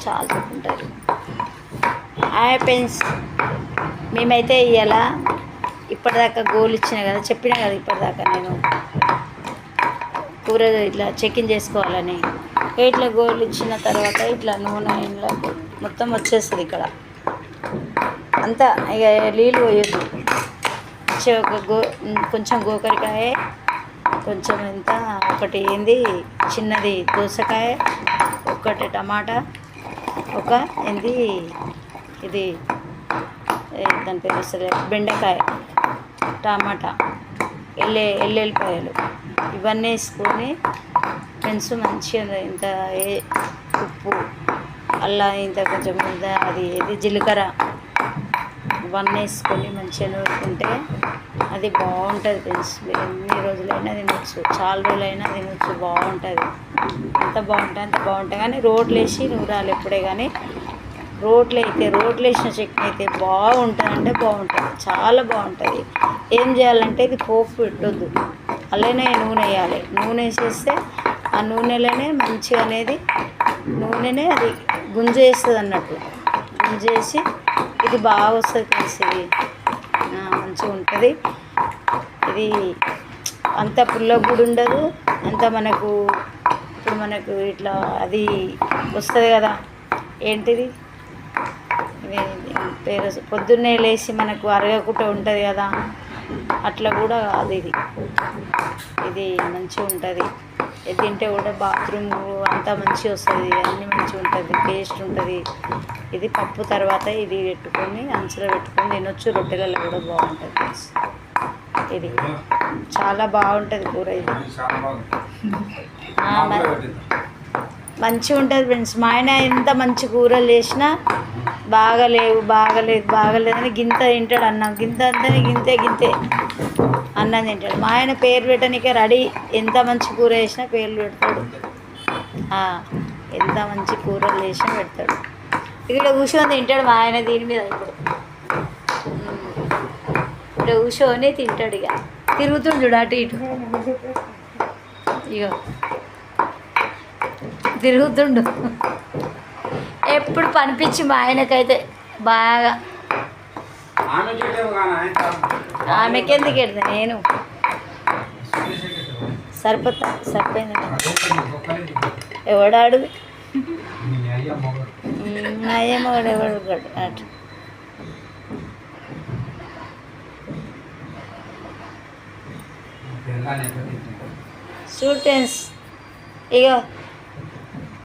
చాలా చెప్పుకుంటారు. పెన్స్ మేమైతే ఇవాళ ఇప్పటిదాకా గోలు ఇచ్చిన కదా, చెప్పినా కదా ఇప్పటిదాకా నేను కూర ఇట్లా చెకింగ్ చేసుకోవాలని. ఇట్లా గోలు ఇచ్చిన తర్వాత ఇట్లా నూనె ఇంట్లో మొత్తం వచ్చేస్తుంది ఇక్కడ అంతా. ఇక నీళ్ళు పోయొద్దు. కొంచెం గోకరికాయ, కొంచెం ఎంత ఒకటి ఏంది చిన్నది దోసకాయ, ఒకటి టమాటా, ఒక ఏంది ఇది దాని పేరు వస్తుంది బెండకాయ, టమాటా, ఎల్లుల్లిపాయలు ఇవన్నీ వేసుకొని ఫ్రెండ్స్ మంచిగా ఇంత ఉప్పు, అల్లం, ఇంత కొంచెం అది ఏది జీలకర్ర ఇవన్నీ వేసుకొని మంచిగా నూరుకుంటే అది బాగుంటుంది ఫ్రెండ్స్. మీరు ఎన్ని రోజులైనా తినొచ్చు, చాలా రోజులైనా తినొచ్చు, బాగుంటుంది. ఎంత బాగుంటుంది కానీ రోట్లు వేసి నూరాలి ఎప్పుడే. కానీ రోట్లు వేసిన చట్నీ అయితే బాగుంటుంది, అంటే బాగుంటుంది, చాలా బాగుంటుంది. ఏం చేయాలంటే ఇది పోపు పెట్టొద్దు, అలానే నూనె వేయాలి. నూనె వేసేస్తే ఆ నూనెలోనే మంచిగా అనేది నూనెనే అది గుంజు వేస్తుంది అన్నట్టు. గుంజేసి ఇది బాగా వస్తుంది ఫ్రెండ్స్. ఇది మంచిగా ఉంటుంది. ఇది అంత పుల్ల కూడా ఉండదు, అంత మనకు ఇప్పుడు మనకు ఇట్లా అది వస్తుంది కదా, ఏంటిది ఇది పేరు పొద్దున్నే లేచి మనకు అరగకుండా ఉంటుంది కదా, అట్లా కూడా కాదు. ఇది మంచిగా ఉంటుంది. ఇది తింటే కూడా బాత్రూమ్ అంతా మంచిగా వస్తుంది, అన్నీ మంచిగా ఉంటుంది, టేస్ట్ ఉంటుంది. ఇది పప్పు తర్వాత ఇది పెట్టుకొని అంచులో పెట్టుకొని తినొచ్చు, రొట్టెలలో కూడా బాగుంటుంది. ఇది చాలా బాగుంటుంది కూర. ఇది మంచిగా ఉంటుంది ఫ్రెండ్స్. మా ఆయన ఎంత మంచి కూరలు చేసినా బాగలేదని గింత తింటాడు. అన్నం గింత అంతనే గింతే అన్నం తింటాడు. మా ఆయన పేరు పెట్టడానికే రెడీ. ఎంత మంచి కూర చేసినా పేర్లు పెడతాడు, ఎంత మంచి కూరలు చేసినా పెడతాడు. ఇక్కడ కూర్చొని తింటాడు మా ఆయన దీని మీద. ఇక్కడ కూర్చొని తింటాడు. ఇక తిరుగుతుండు చూడు అటు ఇటు, ఇగో తిరుగుతుండు. ఎప్పుడు పనిపించి మా ఆయనకైతే బాగా. ఆమెకి ఎందుకు ఎడతా, నేను సరిపోయింది. ఎవడాడు అయ్యమ్మడు ఎవడు అటు. స్టూడెంట్స్ ఇగో